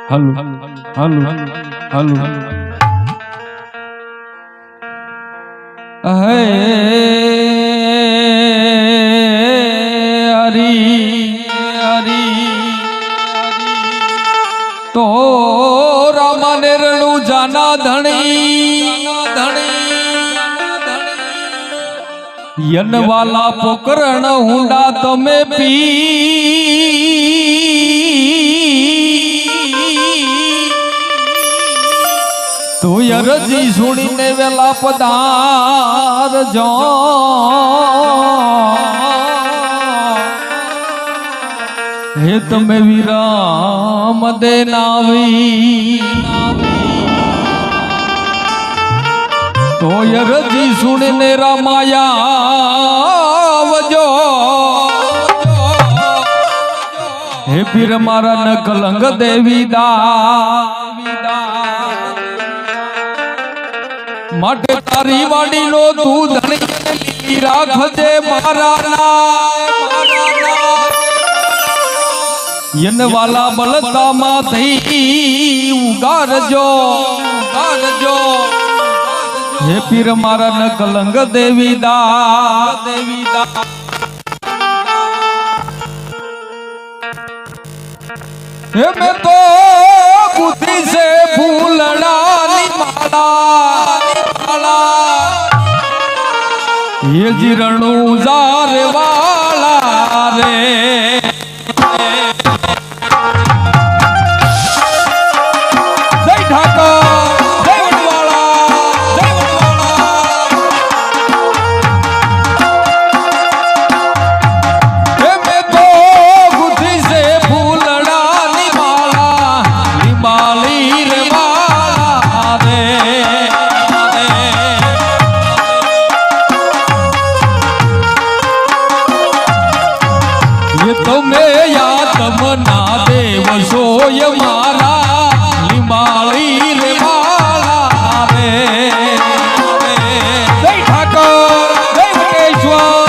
હાલો હાલો હાલો હે હરી હરી તો રામાને રણું જાના ધણી યનવાલા પોકરણ હુંડા તમે પી તું અરજી સુણીને વેલા પધાર જો હે તમે વિરામ દે નાવી તો અરજી સુણીને રામાયા વજો હે પીર મારા ન કલંગ દેવી દા માટે તારી વાડી નો તું ધણી રાખજે મારા યનવાલા બલતા માં થઈ ઉગારજો હે પીર મારા ન કલંગ દેવી દા હે મેં તો બુદ્ધિ से फूलड़ा माला ये जिरणु जार वाला रे जय ठाकर जय वनवाला हे मैं तो बुद्धि से फूलड़ा निमाली रे तुम्हें याद मना देव सोय मारा लिमाली रे माला रे जय ठाकर जय वटेश्वर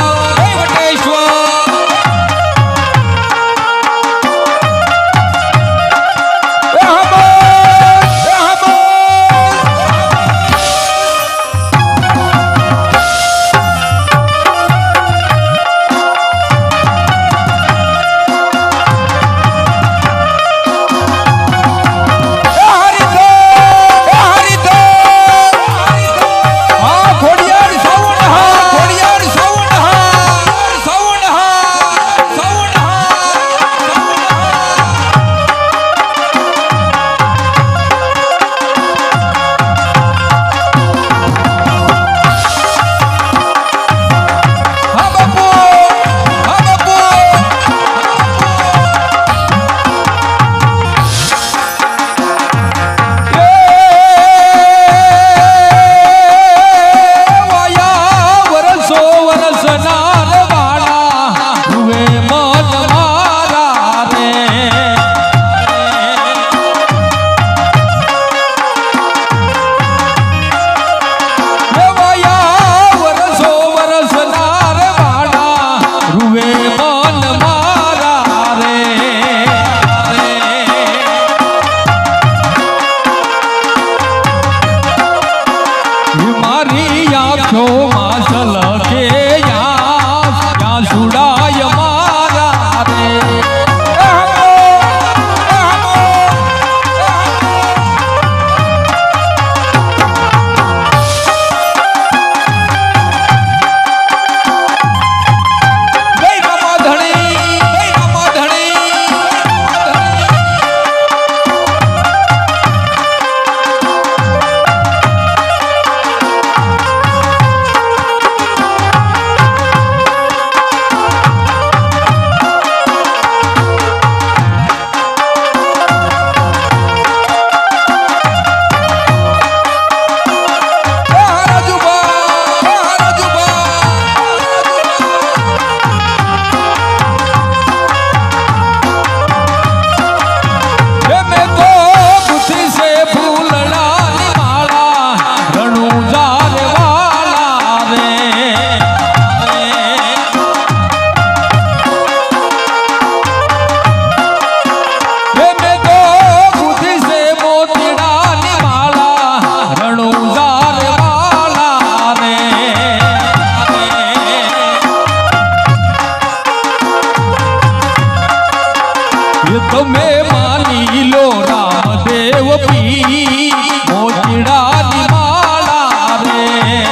ये તમે માની લો રામદેવ પી મોતીડાની માળા રે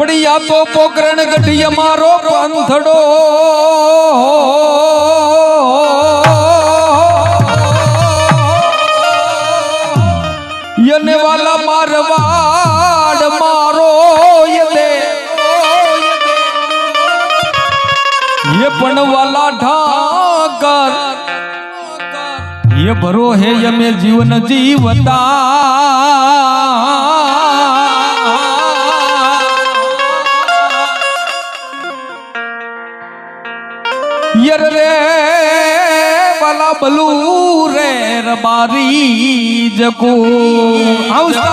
પડિયા તો પોકરણ ગઢી અમારો પંથડો યને વાલા મારવાડ મારો યદે ये पण वाला ढाकर ये भरो है यमे जीवन जीवता यर रे वाला बलू रे रबारी जको हौसला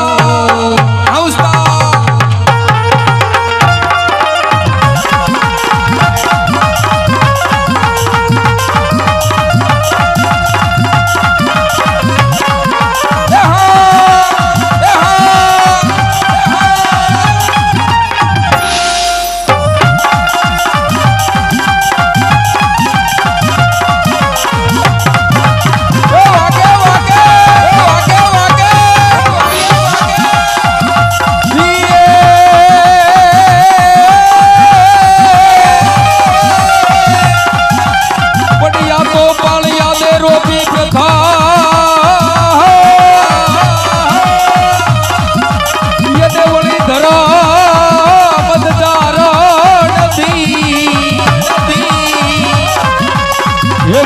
हौसला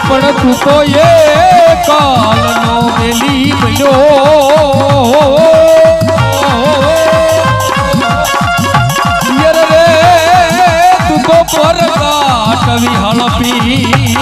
पण तू तो ये काल नो बेली बनो यर रे तू तो पर काटवी हलपी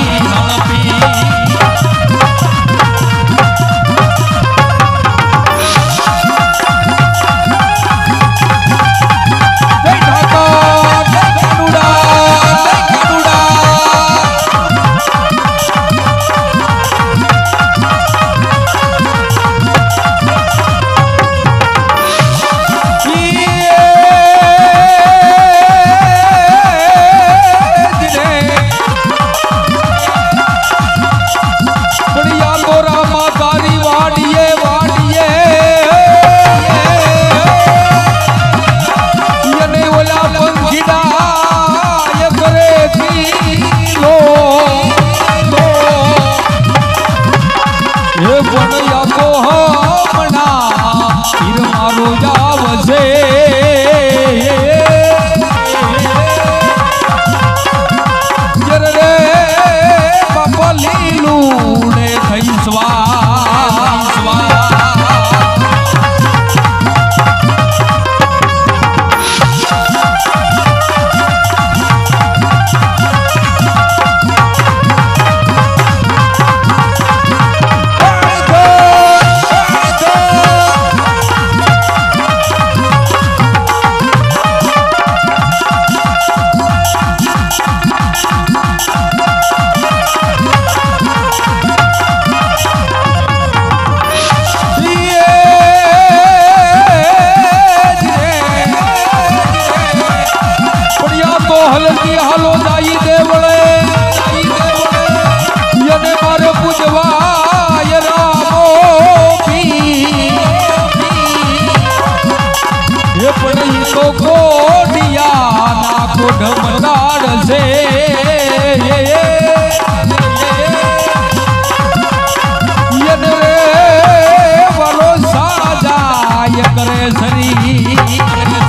कर અગ્રેસરી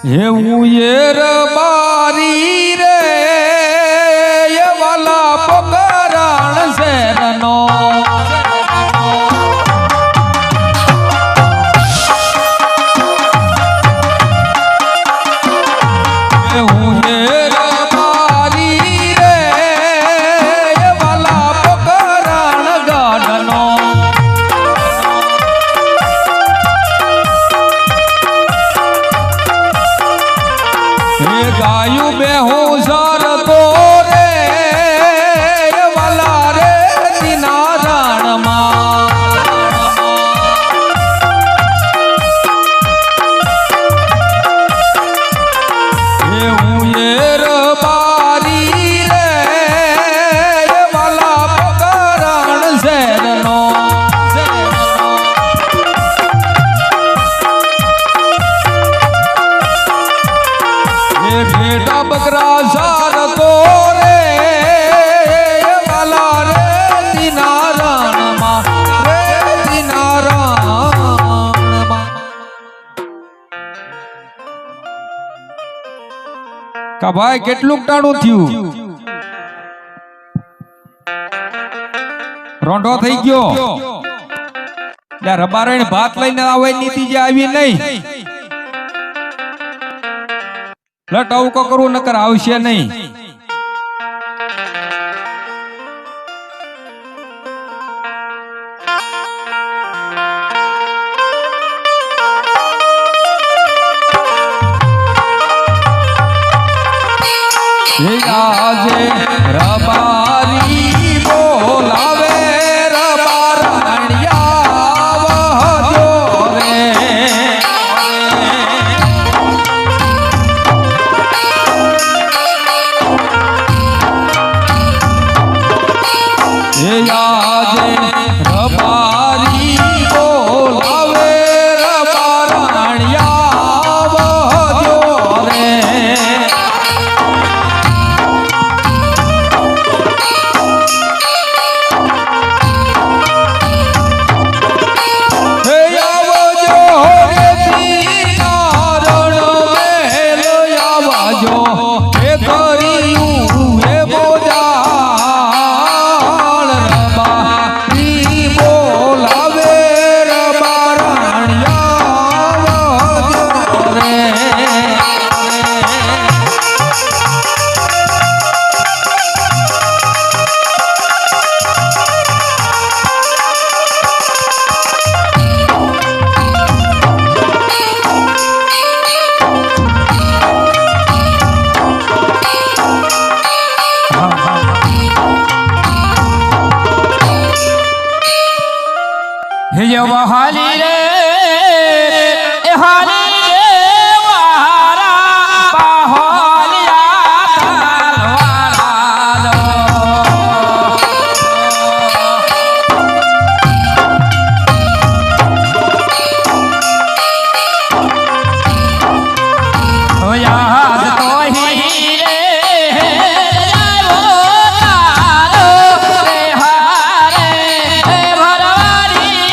એવું યેર બારી રે એ વાલા પકરાણ શેરનો એવું યેર બારી રે એ વાલા પકરાણ ગાડનો ગાયું બેહું સરતો રે વાલા રે દીના રાણમાં એવું યેર બારી રે વાલા પકરાણ શેરનો બેટા બકરા સારતો રે વાલા રે દીના રાણમાં રે દીના રાણમાં કા ભાઈ કેટલું ટાણું થયું રોંઢો થઈ ગયો રબારણ ભાત લઈને આવે નીતિ જે આવી નહીં લટાવકો કરવું નકર આવશે નહીં આજે રબારી બોલાવે રબારણિયા વહજો રે આજે રબારી બોલાવે રબારણિયા વહજો રે હાલી રે હાલી રે વારા પાહોલિયા તાલવાળા યાદ તો હી રે ભરવાડી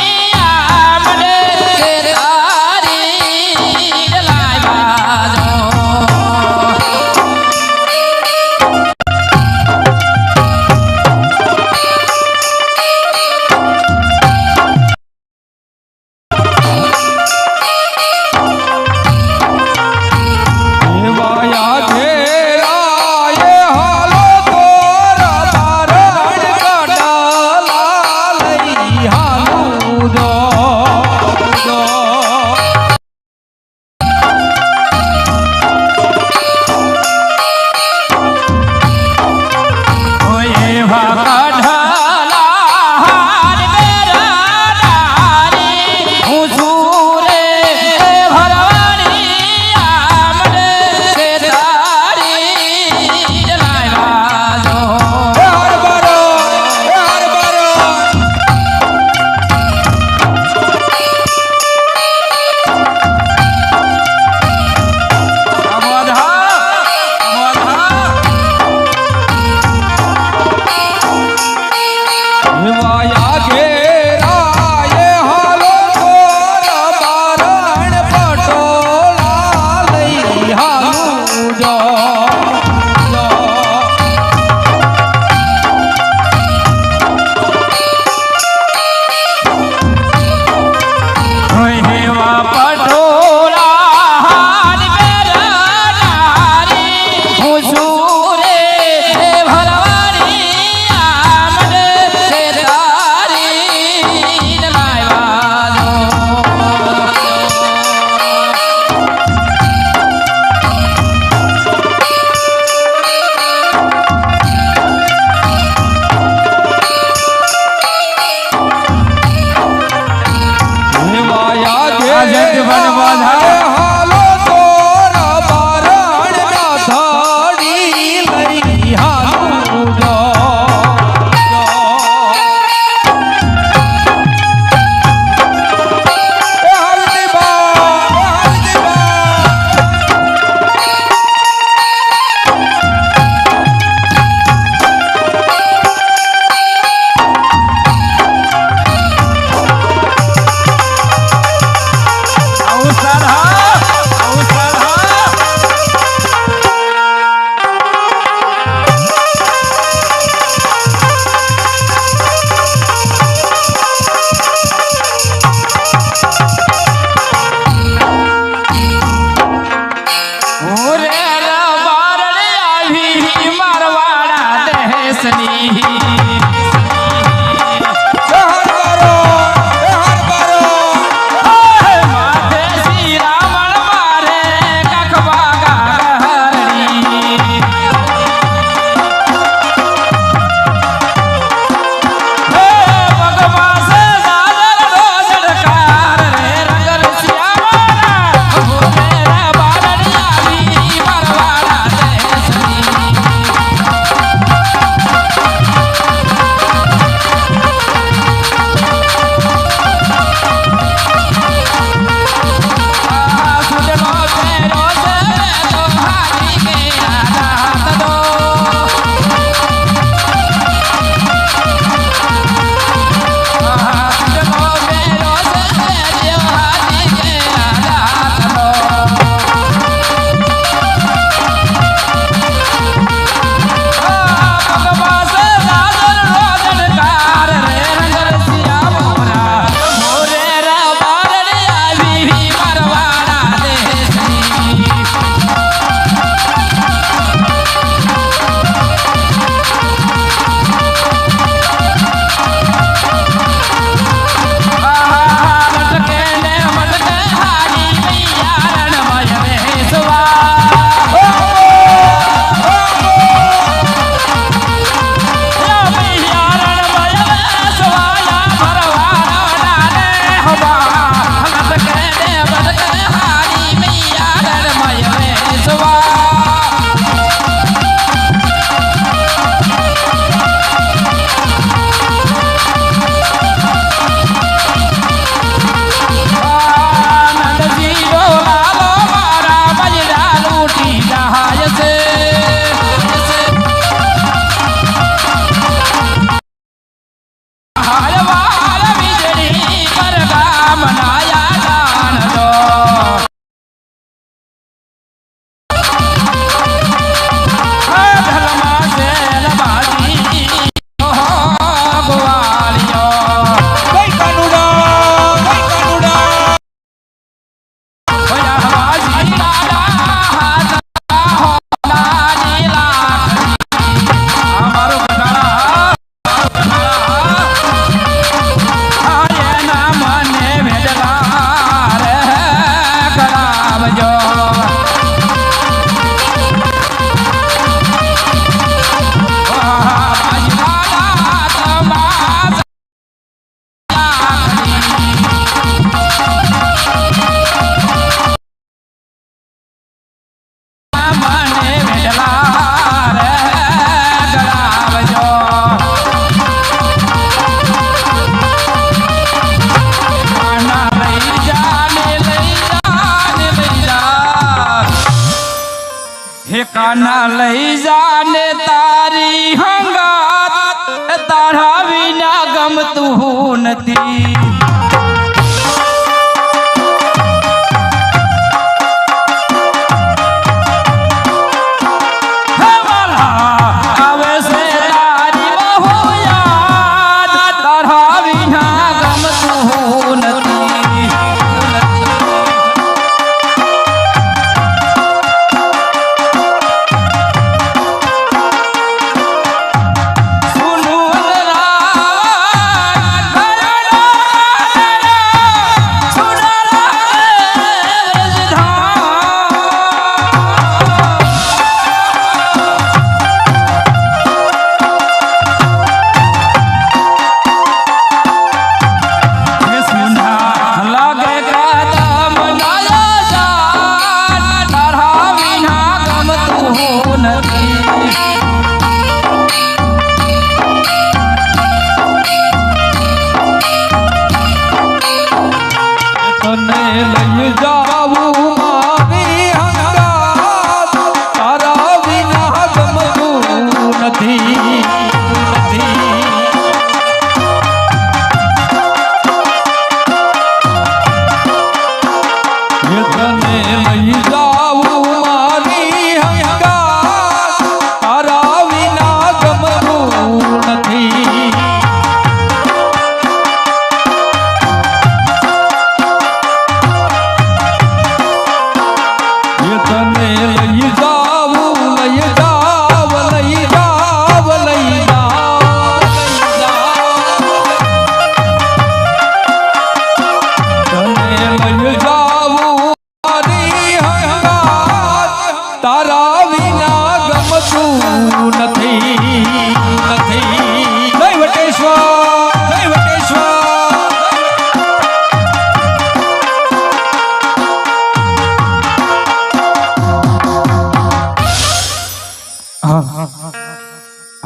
પૈસાના લઈ જાને તારી હંગાત તારા વિના ગમતું નથી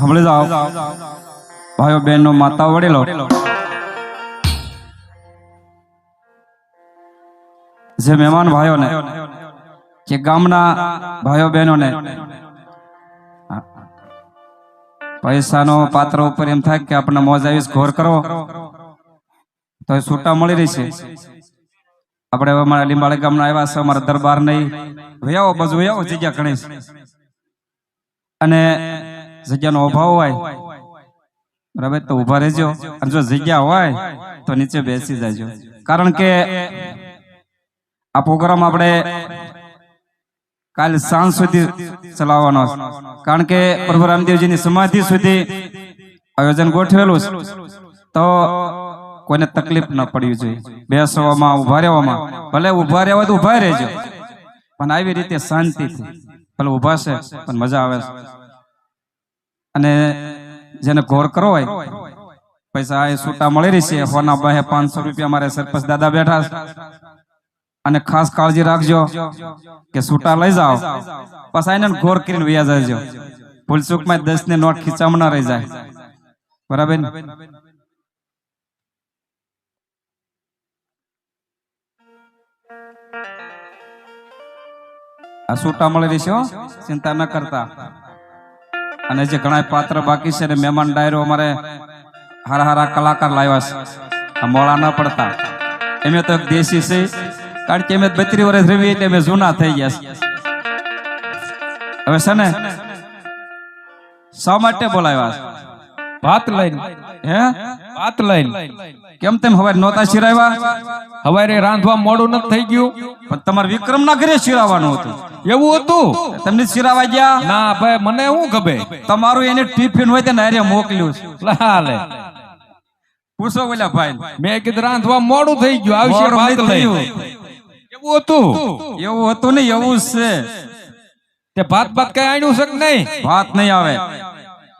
હમણે જાઓ ભાઈઓ બહેનો માતા વડેલો જે મહેમાન ભાઈઓને કે ગામના ભાઈઓ બહેનોને પૈસાનો પાત્ર ઉપર એમ થાય કે આપણને મોજ આવીશ ઘોર કરો તો એ છૂટા મળી રહી છે આપણે હવે અમારા લીંબાળી ગામના આવ્યા છે અમારા દરબાર નહીં વયાવો બાજુ વયાવો જગ્યા ઘણી છે અને જગ્યાનો અભાવ હોય બરાબર તો ઉભા રહેજો અને જો જગ્યા હોય તો નીચે બેસી જાજો કારણ કે આ પ્રોગ્રામ આપણે કાલે સાંજ સુધી ચલાવવાનો છે કારણ કે પ્રભુ રામદેવજીની સમાધિ સુધી આયોજન ગોઠવેલું છે તો કોઈને તકલીફ ન પડવી જોઈએ બેસવામાં ઉભા રહેવામાં ભલે ઉભા રહેવા તો ઉભા રહેજો પણ આવી રીતે શાંતિથી ભલે ઉભા છે પણ મજા આવે છે અને જેને ઘોર કરવો હોય પૈસા એ છૂટા મળી રહી છે હોના બાહે 500 રૂપિયા મારે સરપંચ દાદા બેઠા છે અને ખાસ કાળજી રાખજો કે છૂટા લઈ જાઓ પછી એને ઘોર કરીને વ્યા જજો ભૂલચૂકમાં 10 ની નોટ ખીચામાં ના રહી જાય બરાબર આ છૂટા મળી રહી છે ચિંતા ન કરતા અને જે ઘણા પાત્ર બાકી છે ને મહેમાન ડાયરો અમારે હારા હારા કલાકાર લાવ્યા છે આ મોળા ન પડતા એમે તો દેશી છે કારણ કે અમે 32 વર્ષ રહી એટલે અમે જૂના થઈ ગયા છે હવે છે ને શા માટે બોલાવ્યા છે ભાત લઈને હે ભાત લઈને કેમ તેમ હવે નોતા શિરાવ્યા હવારે રાંધવા મોડું નથી થઈ ગયું પણ તમારે વિક્રમ ના ઘરે શિરાવાનું હતું એવું હતું તમને શિરાવા ગયા ના ભાઈ મને શું ખબર તમારું એને ટિફિન હોય તેને હારે મોકલ્યું છે લાલે પૂછો બોલ્યા ભાઈ મેં કીધું રાંધવા મોડું થઈ ગયું આવશે ભાત લઈને એવું હતું ને એવું છે તે ભાત ભાત કઈ આણ્યું છે કે નહીં ભાત નહીં આવે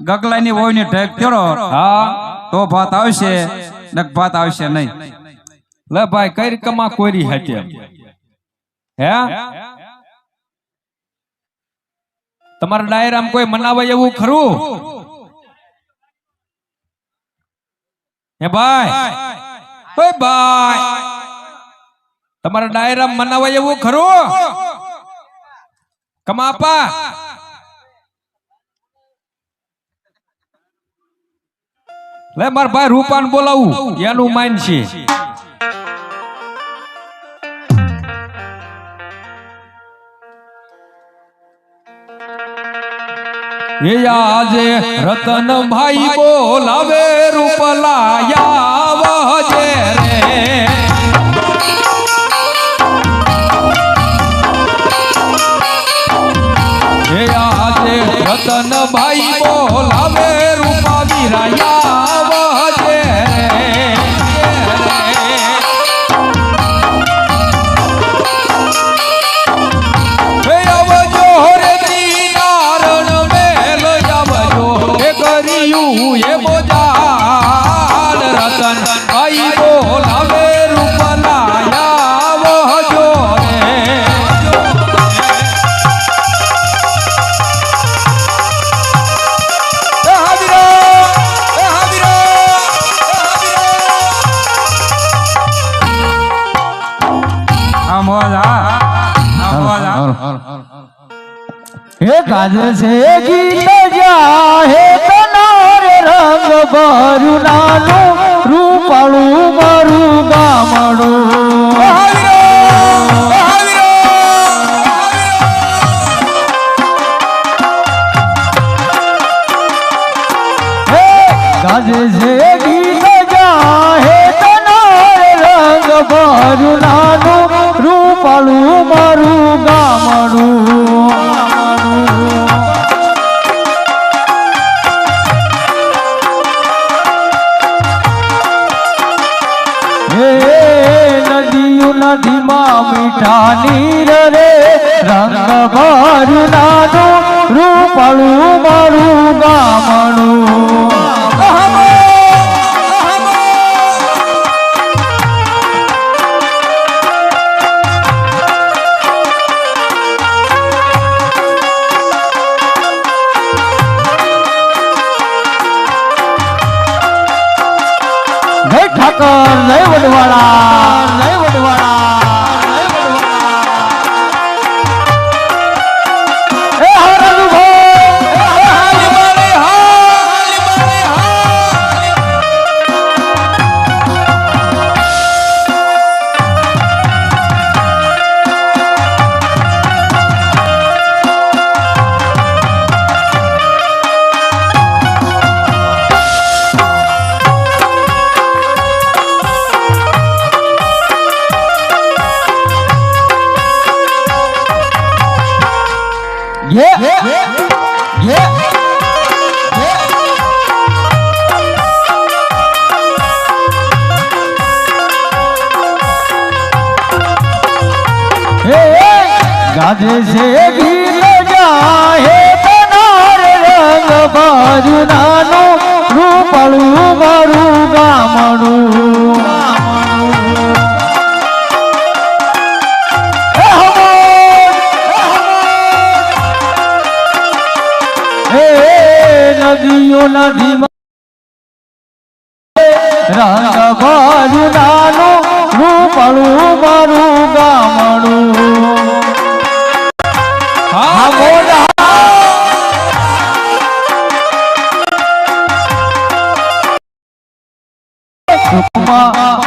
ગગલાની વોયની ઢેક તેડો હા તો ભાત આવશે ને ભાત આવશે નહીં લે ભાઈ કઈ કમા કોરી હકે હે તમારા ડાયરામાં કોઈ મનાવે એવું ખરું હે ભાઈ ઓય ભાઈ તમારા ડાયરામાં મનાવે એવું ખરું કમાપા લે માર ભાઈ રૂપાન બોલાવું એનું માઇન છે. એ આજે રતનભાઈ બોલાવે રૂપલાયા વજે રે. એ આજે રતનભાઈ બોલાવે રૂપા વીરાયા વજે રે. હે આવજો રે દીનારણ મેલ આવજો એ કર્યું એ મોજાલ રતનભાઈ બોલાવે રૂપલાયા વજો રે. हे काज से गीत जाहे तनार रंग भरू नानो रूपाळू मारू गामडू. काज से गीत जाहे तनार रंग भरू नानो रूपाळू मारू गामडू. નદીમાં મીઠા નીર રે રંગ ભર્યું નાનું રૂપાળું મારું ગામડું. જય ઠાકર જય વડવાળા જય વડવાળા. गाजे से गीत जाहे तनार रंग भरू नानो रूपाळू मारू गामडू. નદીઓ નદીમાં રંગ ભર્યું નાનું રૂપાળું મારું ગામડું. હા મોઢા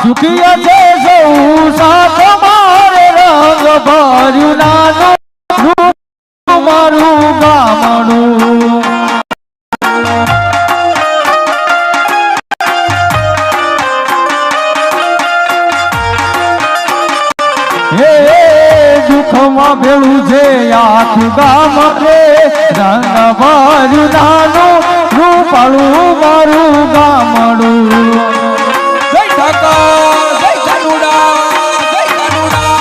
સુખિયા છે સૌ સાથ મારે રંગ ભર્યું નાનું રૂપાળું મારું ગામડું. દુઃખમાં ભેળું છે આખું ગામ રે રંગ ભર્યું નાનું રૂપાળું મારું ગામડું. જય ઠાકર જય કાનુડા જય કાનુડા.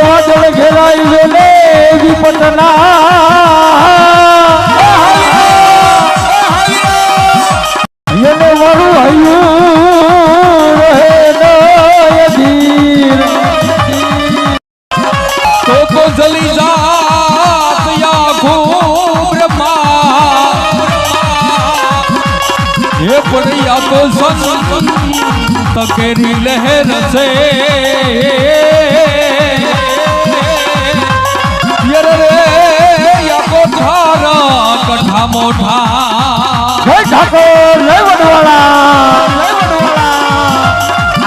વાદળ ઘેરાઈ વેલે વિપતના એને વરું હયું રહે નય ધીર. કેરી લહેર છે યર રે યાકો ધારા કઠા મોઠા જય ઠાકોર જય વડવાળા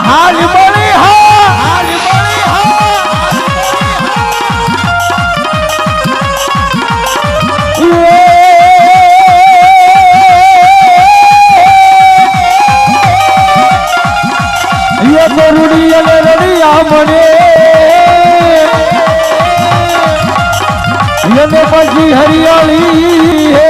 હાલ મળી હા હાલ મળી હા ગરુડી અને રડિયા મને એને પછી હરિયાળી હે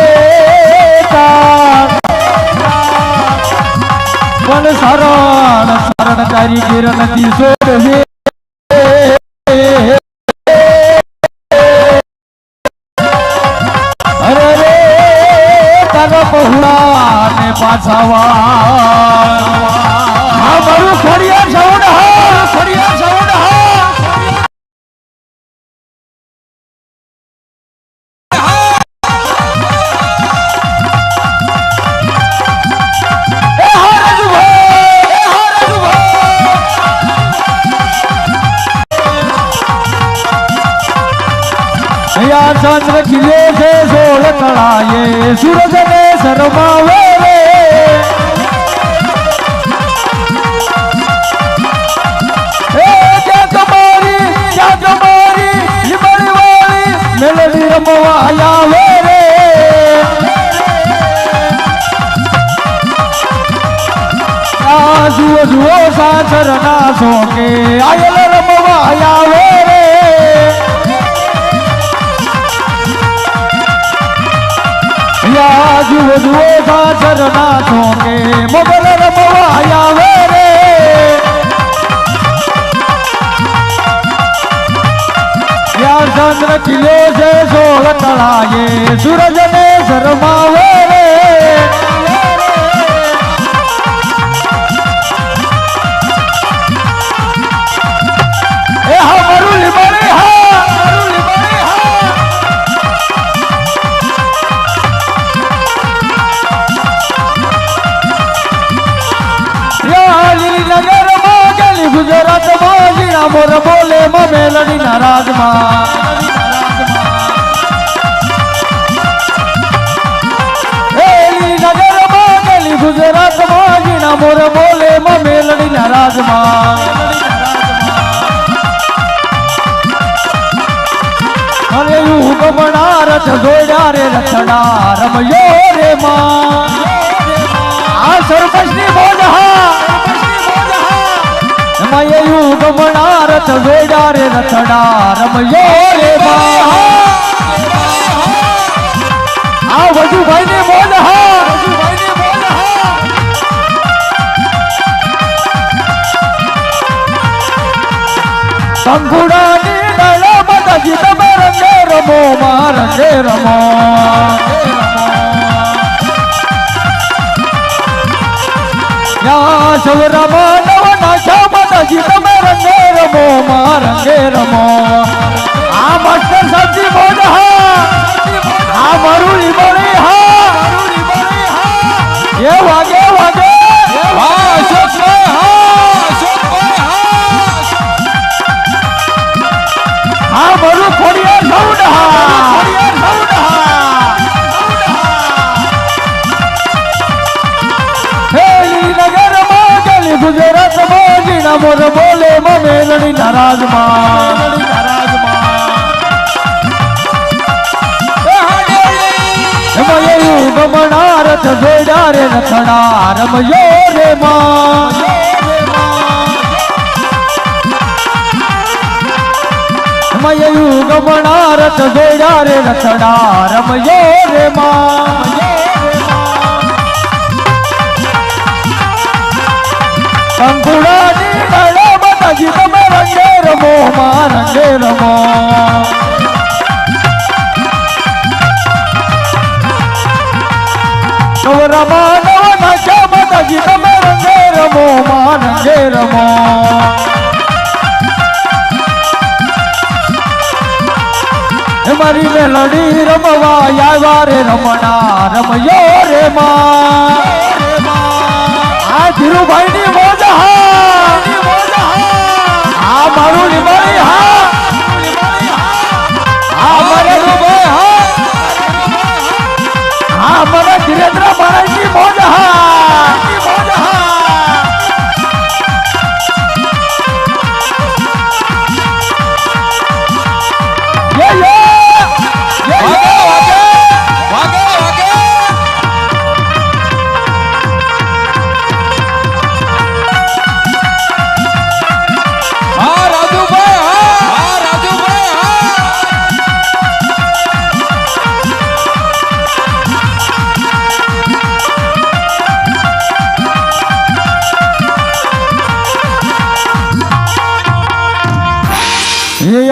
પણ શરણ શરણકારી ગીર નથી શોધે અરે રે તારા પહોળા ને પાછા હા મારું ખોડિયા સાઉન્ડ હા ખોડિયા સાઉન્ડ હા चंद्र खिले से सोल तड़ाए सूरज ने शर्मावे रे क्या तुम्हारी बड़ी वाली मेलडी रमवाया वे रे जुओ जुओ सासर ना सो के आयल रमवाया वे रे जुओ जुओ सासर ना सो के मोगल रमवाया वे रे यार चंद्र किले से सोल तड़ाए सूरज ने शर्मावे रे ए हा मरुली मरे हा मरुली मरे हा नगर में गली गुजरात में जीना मोर बोले मेलडी नाराज नगर में गली गुजरात में जीना मोर बोले मेलडी नाराज अरे युग बनारस जोड़ा रे रथड़ा रमयो रे माँ आ सरपंचनी बोल मैं युग बनारस जोड़ा रे रथड़ा रमयो रे आ वजू भाई ने बोल संकुड़ा नी डाला बता जी तब रंगे रमो मारंगे रमो या सवरमा नवना श्यामता जी तमे रंगे रमो मारंगे रमो आ मास्टर सब्जी बोल आ मरुली बड़ी ये वागे वागे हाँ मरु खोड़िया साउंड नगर में गुजरात में जीना मोर बोले मेलडी नाराज युग बनारस जोड़ा रे रथड़ा रमयो रे मैं युग बनारस जोड़ा रे रथड़ा रमयो रे कंकुड़ा नी डाला बता जी तमे रंगे रमो मारंगे रमो रमा नवना श्यामता जी तमे रंगे रमो मारंगे रमो मारी मेलडी रमवा आवा रे रमना रमयो रे माँ आ धीरू भाई नी मोज हा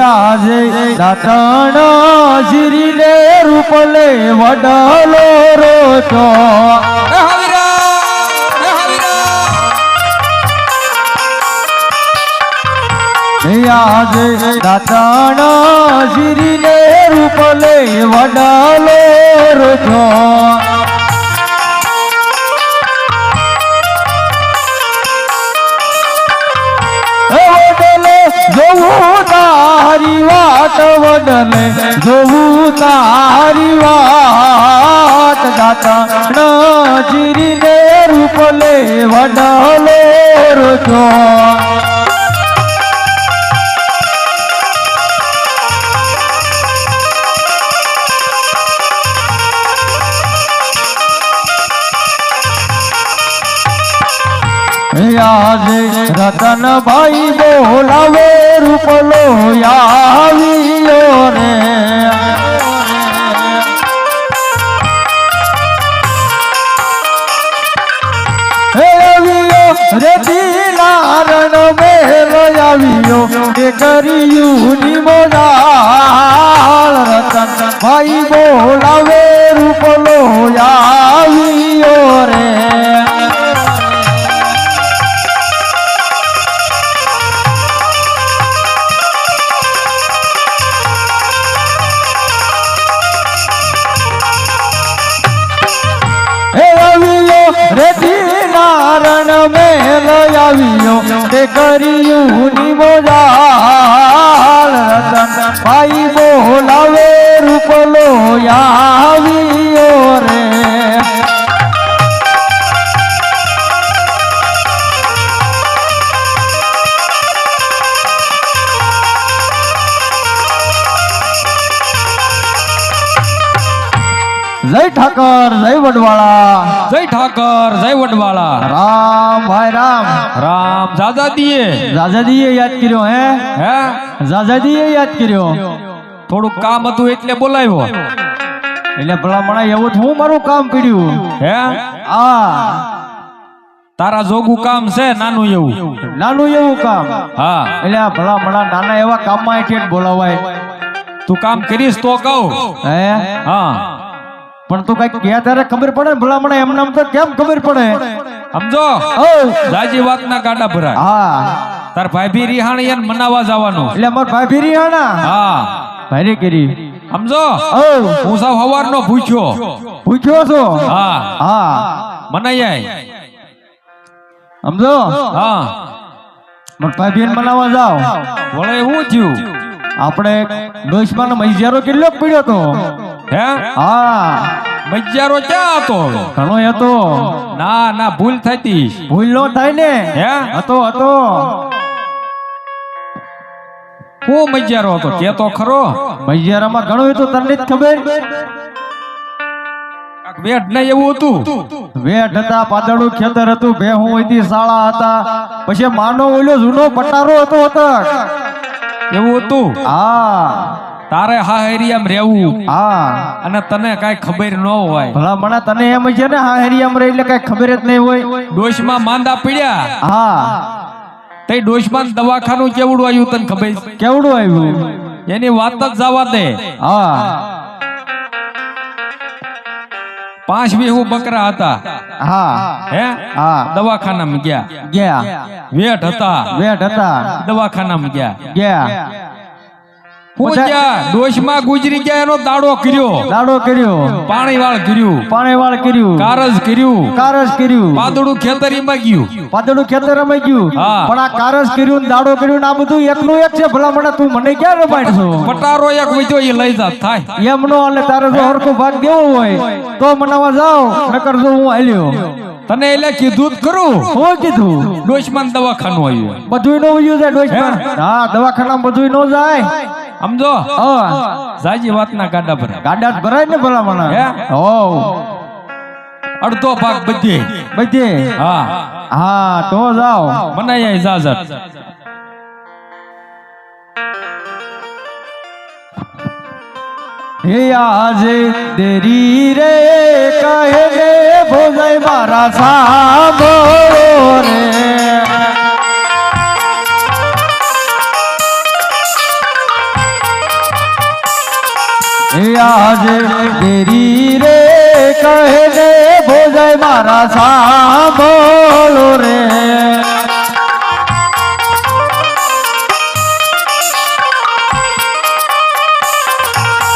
આજે દાતણ શ્રી રે રૂપ લે વડલો રોચો આજે દાતણ શ્રી રે રૂપ લે વડલો રોચો જોવું તારી વાત વડલે જોવું તારી વાત દાતા જીરી ને રૂપ લે વડલે રોજો આજે રતનભાઈ બોલાવે રૂપલો આવ્યો રે રેતી નારણ મેલ આવ્યો કે કર્યું નિમોદાલ રતનભાઈ બોલાવે રૂપલો આવ્યો રે રેતી નારણ મેલ આવ્યો તે કર્યું નિમોદાલ રતનભાઈ બોલાવે રૂપલો આવ્યો રે જય ઠાકર જય વડવાળા જય ઠાકર જય વડવાળા રામ ભાઈ રામ રામ જાજાદીએ યાદ કર્યો હે જાજાદીએ યાદ કર્યો થોડું કામ હતું એટલે બોલાવ્યો એટલે ભલામણા એવું હું મારું કામ પીડ્યું હે તારા જોગું કામ છે નાનું એવું કામ હા એટલે આ ભલામણા નાના એવા કામમાં એટલે બોલાવાય તું કામ કરીશ તો કહું હે હા પણ તું કઈક ગયા ત્યારે ખબર પડે ને ભલામણા એમ નામ તો કેમ ખબર પડે સમજો જાજી વાત ના ગાડા ભરાય હા તાર ભાઈ રિહાણી એને મનાવા જવાનું એટલે અમાર ભાઈ ભીરી હાણા હા ભાઈ કરી સમજો હું સાવ હવારનો પૂછ્યો છો હા હા મનાય સમજો હા માર ભાઈ ભીન મનાવા જાવ વળે હું થયું આપણે ડોશમાં મૈજારો કેટલો પડ્યો તો હે હા મૈજારો ક્યાં હતો ઘણો હતો ના ભૂલ થતી ભૂલ નો થાય ને હે હતો હું મૈજારો હતો કે તો ખરો મૈજારામાં ઘણું હતું તને જ ખબર વેઠ ને એવું હતું વેઠ હતા પાદળું ખેતર હતું ભેહું હતી શાળા હતા પછી માનો ઓલો જૂનો પટારો હતો એવું હતું હા તારે હાહેરિયામ રહેવું હા અને તને કઈ ખબર ન હોય ભલા મને તને એમ છે ને હાહેરિયામ રહે એટલે કઈ ખબર જ નહીં હોય ડોશમાં માંદા પડ્યા હા તે ડોશમાં દવાખાનું કેવડું આવ્યું તને ખબર કેવડું આવ્યું એની વાત જ જવા દે હા 5 વીઘું બકરા હતા હા હે હા દવાખાનામાં ગયા વેઠ હતા દવાખાનામાં ગયા હું ગયા ડોશમાં ગુજરી ગયા એનો દાડો કર્યો પાણી વાળ કર્યું કારજ કર્યું પાદળું ખેતરીમાં ગયું પણ આ કારજ કર્યું દાડો કર્યું ને આ બધું એકનું એક છે ભલા મને તું મને ક્યાં રમાડશો પટારો એક વિચો એ લઈ જાત થાય એમનો એટલે તારે જો હરખો ભાગ દેવો હોય તો મનાવા જાવ નકર જો હું હાલ્યો તને એટલે કીધું જ ખરું શું કીધું ડોશમાં દવાખાનું આવ્યું બધું નો વયું જાય ડોશમાં હા દવાખાનામાં બધું નો જાય સમજો જાજી વાત ના ગાડા ભરાય ગાડા ભરાય ને ભલા મને અડધો ભાગ બધે હા તો જાઓ મનાય ઇજાજત હે આજે દેરી રે કહે રે ભોજાય મારા સાંભળો રે આજે દેરી રે કહે ને ભોજાય મારા સાંભળો રે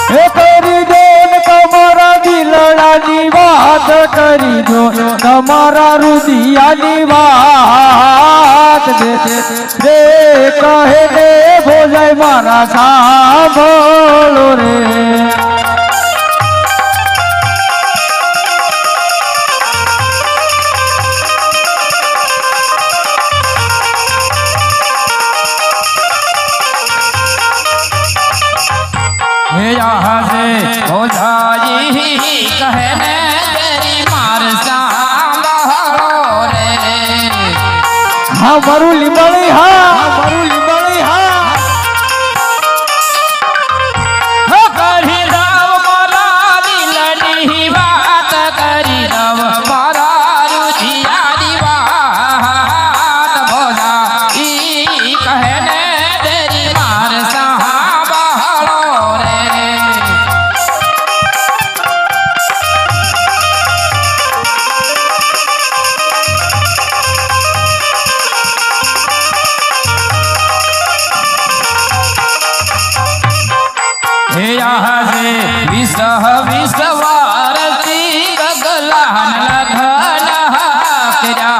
એ કરી દો ને તમારા દિલડાની વાત કરી દો તમારા રુદિયાની વાત રે કહે ને ભોજાય મારા સાંભળો રે हे यहाँ से ओझाजी कहने तेरी मार सांभळो रे હા મારું લીંબડી હા મારું લીંબડી હા हो કરી દવ મારા દિલની વાત કરી દવ મારા રુધિયાની વાત ભોલા ઈ કહને તેરી માર સાંભળો રે हे यहाँ से विश्वारती गगलान लगन हाकरा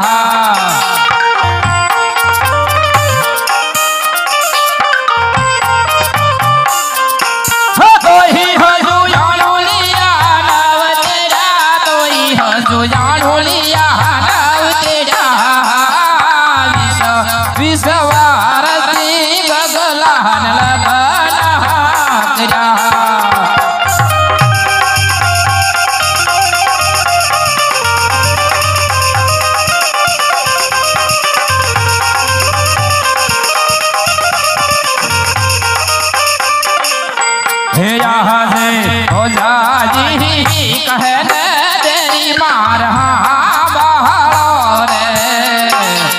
तोही हजू जाणू लिया नाव तेरा तोही हजू जाणू लिया नाव तेरा विश्वारती गगलान लगन हाकरा हे यहाँ से ओझाजी कहने तेरी मार बहारो रे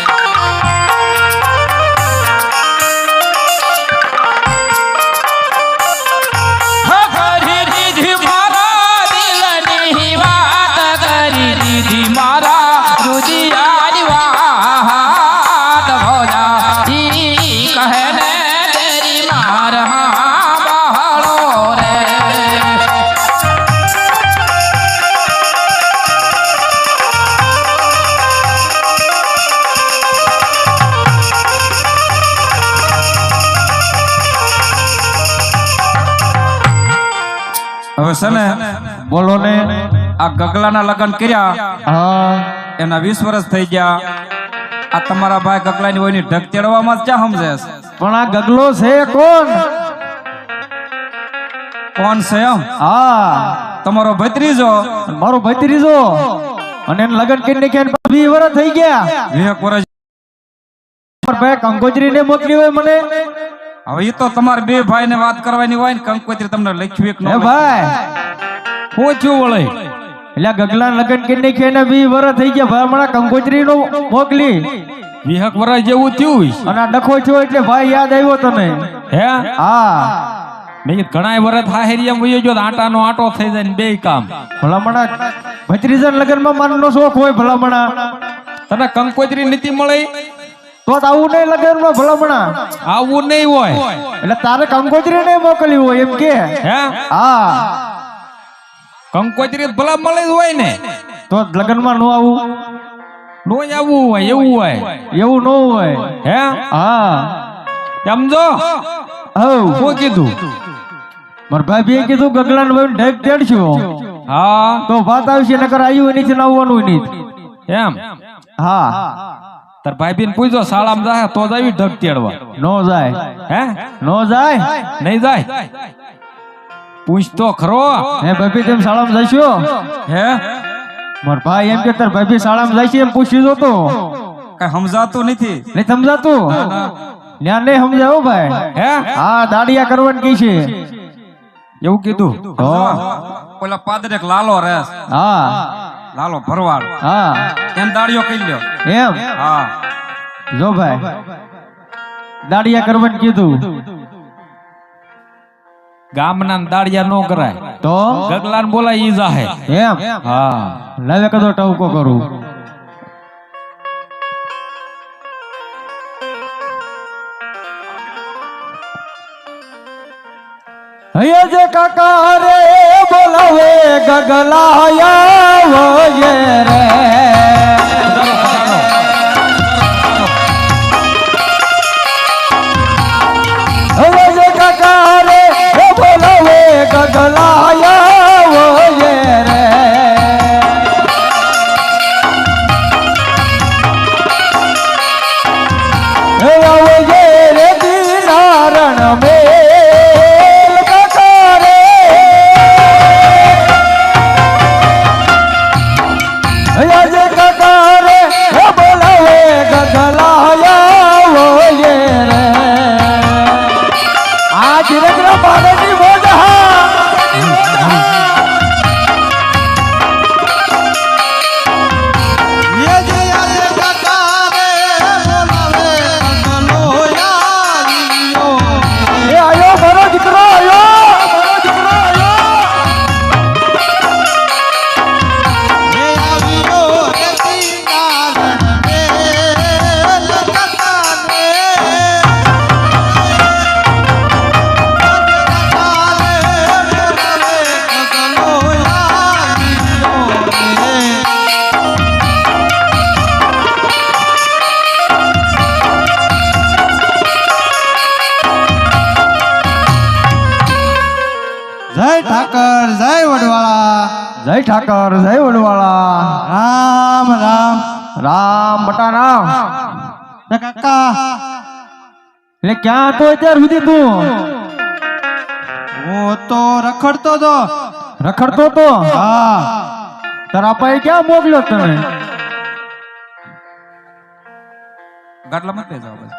કરી દીધી મારા દિલની વાત કરી દીધી મારા રુધિયાની વાત ભોલા ઈ કહને તેરી માર બહારો રે હવે છે ને બોલો ને આ ગગલાના લગ્ન કર્યા હા એના 20 વર્ષ થઈ ગયા આ તમારા ભાઈ ગગલાની વયની ઢગ ચડવામાં જ ક્યાં સમજે છે? પણ આ ગગલો છે કોણ કોણ છે એમ? હા તમારો ભત્રીજો મારો ભત્રીજો અને એને લગ્ન કરીને કે 20 વર્ષ થઈ ગયા વિવેક વર્ષ. મારા ભાઈ કંકોત્રીને મોકલી હોય મને હવે એ તો તમારા બે ભાઈ ને વાત કરવાની હોય ને કંકોત્રી તમને લખ્યું એક હે નો ભાઈ પૂછ્યું વળે એટલે ગગલા લગ્ન કરીને કે 20 વર્ષ થઈ ગયા ભાઈ હમણાં કંકોત્રી નો મોકલી વિહક વરા જેવું થયું અને આ ડખો છો એટલે ભાઈ યાદ આવ્યો તને હે હા મેં કીધું ઘણા વરસ હાહેરિયામ વયો જો આટાનો આટો થઈ જાય ને બે કામ ભલામણા ભત્રીજા લગ્નમાં માનનો શોખ હોય ભલામણા તને કંકોત્રી નીતિ મળે તો આવું નહીં લગ્નમાં ભલામણા આવું નહીં હોય એટલે તારે કંકોત્રી ને મોકલી હોય એમ કે હે હા કંકોત્રી ભલા મળે જ હોય ને તો લગ્નમાં નો આવું નો આવવું હોય એવું હોય એવું ન હોય હે હા સમજો હવ શું કીધું મારા ભાભીએ કીધું ગગલાને ભાઈ ઢેક તેડશું હા તો વાત આવશે નકર આવ્યું નથી આવવાનું નહીં એમ હા તાર ભાઈ પૂછજો શાળામાં જાય તો જ આવી ઢગ તેડવા નો જાય હે નો જાય નહીં જાય પૂછતો ખરો હે ભાભી તેમ શાળામાં જઈશો હે મારા ભાઈ એમ કે તાર ભાભી શાળામાં જાય છે એમ પૂછી દો તો કઈ સમજાતું નથી. નહીં સમજાતું ત્યાં નહીં સમજાવો ભાઈ હે હા દાડિયા કરવાની કઈ છે એવું કીધું તો ઓલા પાદરે લાલો રેસ હા લાલો ભરવાડ હા એમ દાડિયો કહી લ્યો. એમ હા જો ભાઈ દાડિયા કરવાનું કીધું ગામના દાડિયા નો કરાય તો તો ગગલાન બોલાય ઈ જાહે એમ હા લાવે કદો ટવકો કરું હૈયા જે કાકા રે બોલાવે ગગલાયા વયે રે હૈયા જે કાકા રે બોલાવે ગગલાયા વયે રે હૈયા વયે રે દીનારણ મે જય ઠાકર જય વડવાળા રામ રામ રામ બટા રામ કાકા એટલે ક્યાં હતો અત્યાર સુધી તું હું તો રખડતો તો હા તારા પાઈ ક્યાં મોકલ્યો તમે ગાટલા મત લઈ જાઓ બસ.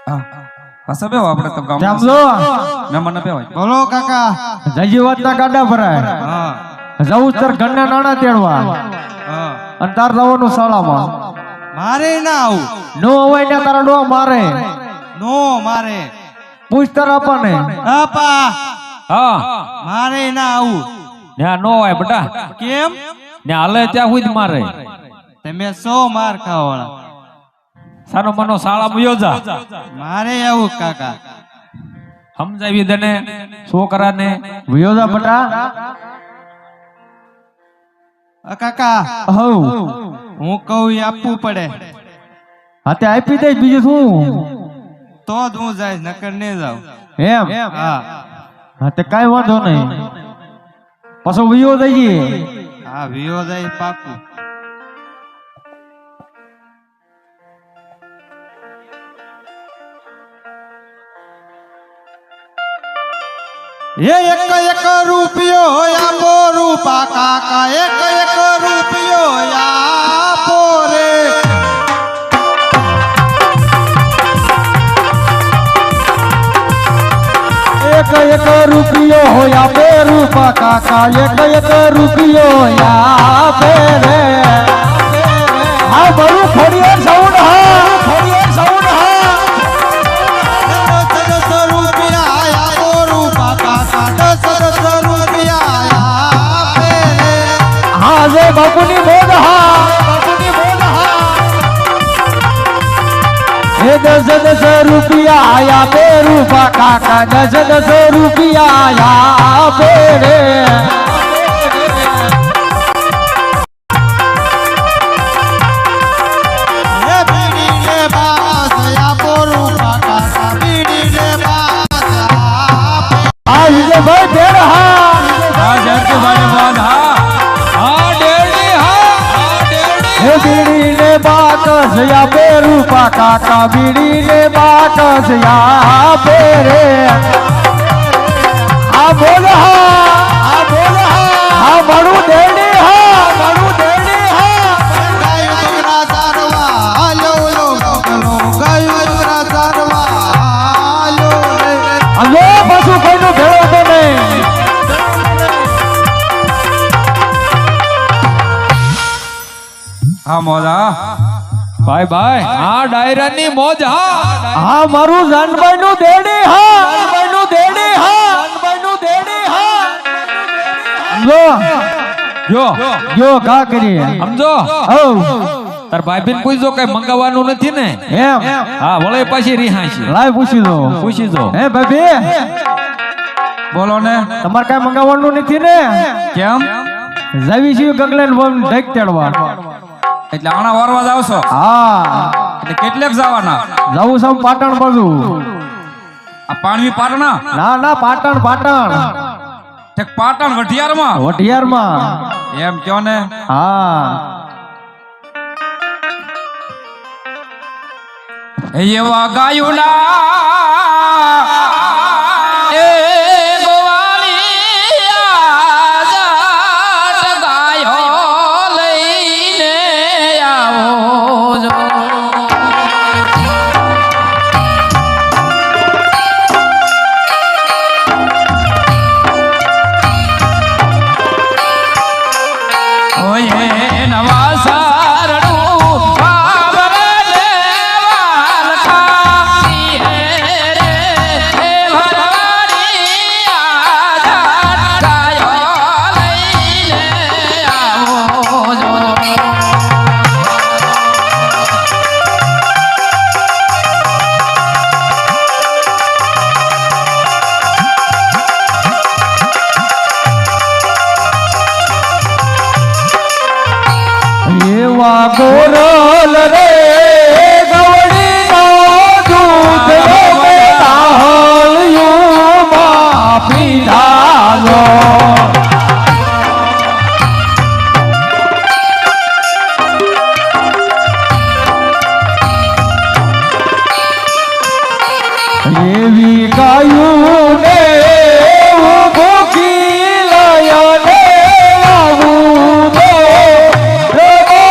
હા પાછા બેહો આપણે તો ગામ જામલો મહેમાન બેવાય. બોલો કાકા જજી વાતના ગાડા ભરાય હા જવું તાર ઘરના નાણા તેડવા હા અને તાર જવાનું શાળામાં મારે ના આવું નો અવાય ને તારા ડો મારે નો મારે પૂછ તારા પાને આપા હા મારે ના આવું ત્યાં નો હોય બેટા કેમ ત્યાં હાલે ત્યાં સુધી મારે તમે સો માર ખાવાળા સાનો મનો શાળામાં યોજા મારે આવું કાકા સમજાવી દે ને છોકરાને વિયોદા બટા કાકા હઉ હું કહું એ આપવું પડે હાતે આપી દઈશ બીજું શું તો જ હું જાય નકર ને જાઉં એમ હા હાતે કાઈ વાંધો નહીં પાછો વિયો દઈએ હા વિયો જાય પાકું એક રૂપિયો આપો રૂપા કાકા એક રૂપિયો આપો રે એક રૂપિયો હોયા બે રૂપા કાકા એક રૂપિયો આપે રે હા બરું ખોડિયાર સાઉન્ડ હા ખોડિયાર સાઉન્ડ હા 10 રૂપિયા આપો રૂપા કાકા 10 રૂપિયા આપે રે હા જે બાપુની બોધ હા બાપુની બોધ હા એ 10 રૂપિયા આયા બે રૂપા કાકા 10 રૂપિયા આપે રે એ બીડી ને બાસ આપો રૂપા કાકા બીડી ને બાસ આપે આ વિજયભાઈ બેર હા હા જયંતિ ભાઈ બાદ હા હા ડેડી હા ડેડી હે બીડી ને બાકસ આપે રૂપા કાકા બીડી ને બાકસ આપે રે આ બોલ હા મારું ડેડી હા મારું ડેડી હા ગાયું ડુંગરા સારવા હાલ્યો લો ગગલો ગાયું ડુંગરા સારવા હાલ્યો રે અને પાછું કોઈનું ભેળો તો નહીં હા મોજા ભાઈ ભાઈ હા ડાયરાની મોજ હા હા મારું જાનભાઈ નું દેડી હા જાનભાઈ નું દેડી હા જાનભાઈ નું દેડી હા જો જો કા કરીએ સમજો હો તાર ભાઈ પૂછજો કઈ મંગાવવાનું નથી ને એમ હા વળે પછી રિહાઈ લાય પૂછી દો પૂછી જો હે ભાભી બોલો ને તમારે કઈ મંગાવવાનું નથી ને કેમ જાવી છીએ ગગલે ઢેક તેડવા એટલે આણા વારવા જ આવશો હા એટલે કેટલેક જવાના જવું સમ પાટણ બાજુ આ પાણવી પાટણા ના ના પાટણ પાટણ ઠેક પાટણ વઢિયારમાં વઢિયારમાં એમ કયો ને હા એવા ગાયું ના એ ગોવાળી આજાટ ગાયો લઈને આવો જો ઓય નવા સારણું બાબરે દેવાલ ખાતી હે રે એ ભરવાડી આજાટ ગાયો લઈને આવો જો એવા ગોરલ રે ગવડી નો દૂધ રે તાહળિયું માં પીધાલો એવી ગાયું ને ભૂખી લયા ને આવું તો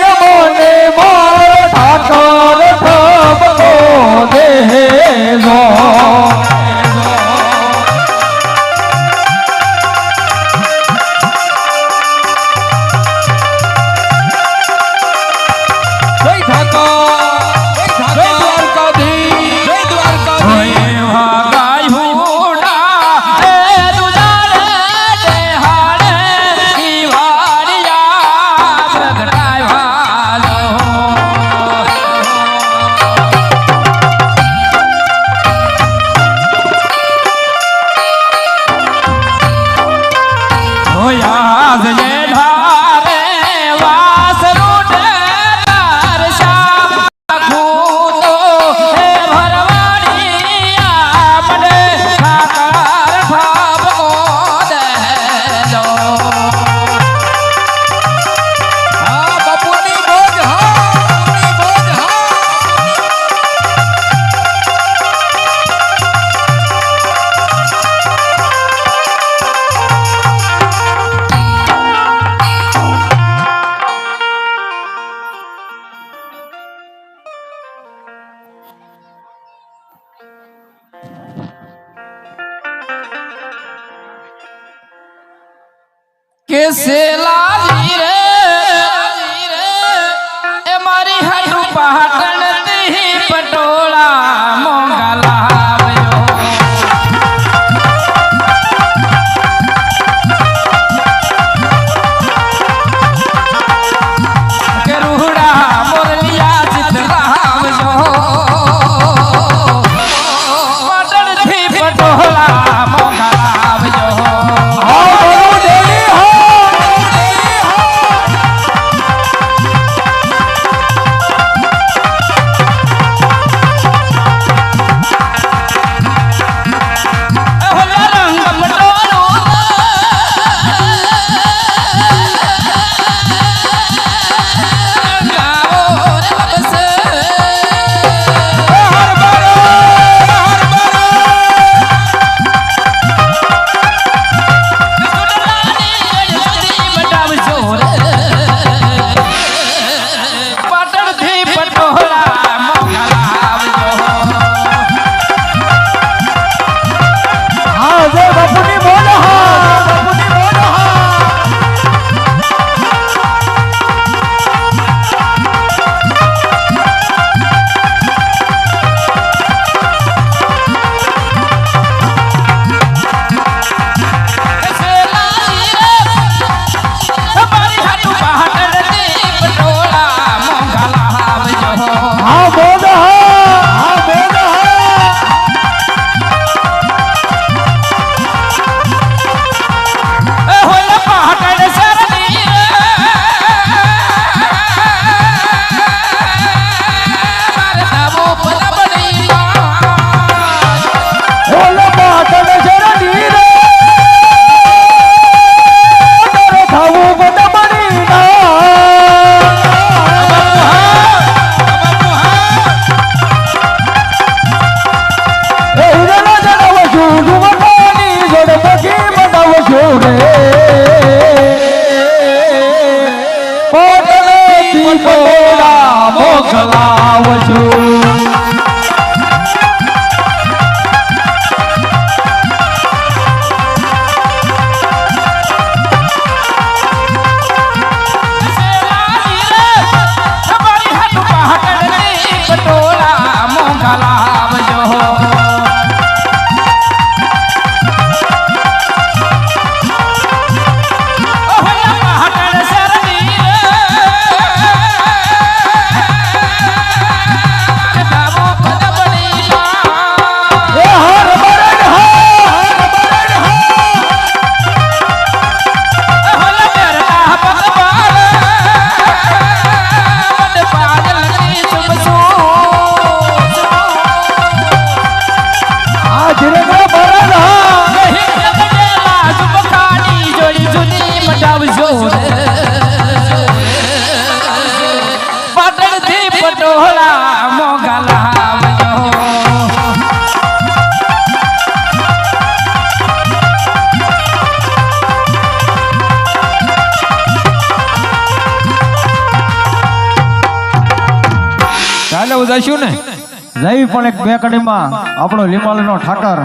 મને માર ઠાકર ઠપકો દેજો જય ઠાકોર જય દ્વારકાધીશ જય દ્વારકાધીશ એવા ગાયું ના એ દુજાડે દેહાડે ઈવાડિયા પ્રગટાવ્યા જો હોયા જય ધારે વાસ રૂડે તારશા ખૂતો હે ભરવાડી આપડે ઠાકર ઠાબકો દેજો હા બાપુની મોજ હા બાપુની મોજ હા કે સેલાજી રે એ મારી હાડું પાટણ તી પટોળા મોંઘા લાવ્યો કે રૂડા મોરલિયા ચિતરાવજો પાટણ થી પટોળા મોંઘા લાવજો લાવજો રે પાટણથી પટોળા મોગા લાવજો ચાલે ઉદાસ્યું ને જઈ પણ એક બે કડીમાં આપણો લીમાળનો ઠાકર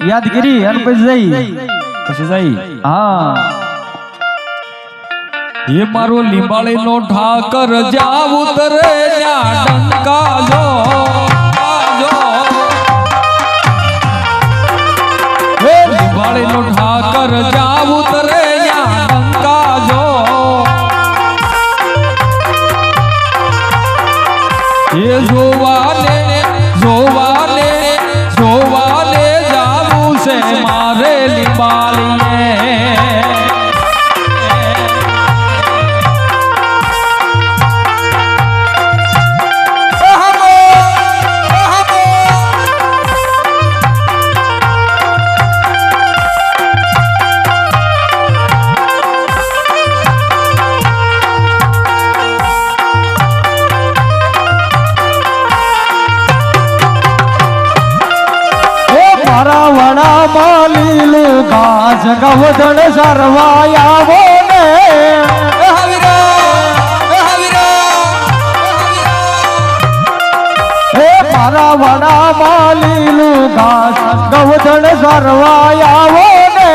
યાદ કરી અને પછી જઈ હા એ મારો લીંબાળીનો ઠાકર જાવ ઉતરે ન્યા ડંકા જો હે લીંબાળીનો ઠાકર જાવ ઉતરે ન્યા ડંકા જો એ જોવાને જાવું છે મારે લીંબાળીએ મારા વડામાં લીલું ઘાસ ગવધણ સરવાયા બોને હે મારા વડામાં લીલું ઘાસ ગવધણ સરવાયા બોને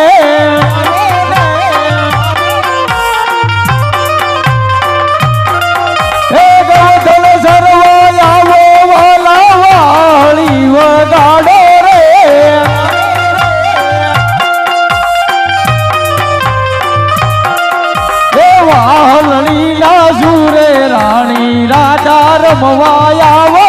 હે ગવધણ સરવાયા વો વાલા વાળી વગાડો વાહલણી ના સુરે રાણી રાજા રમવાયા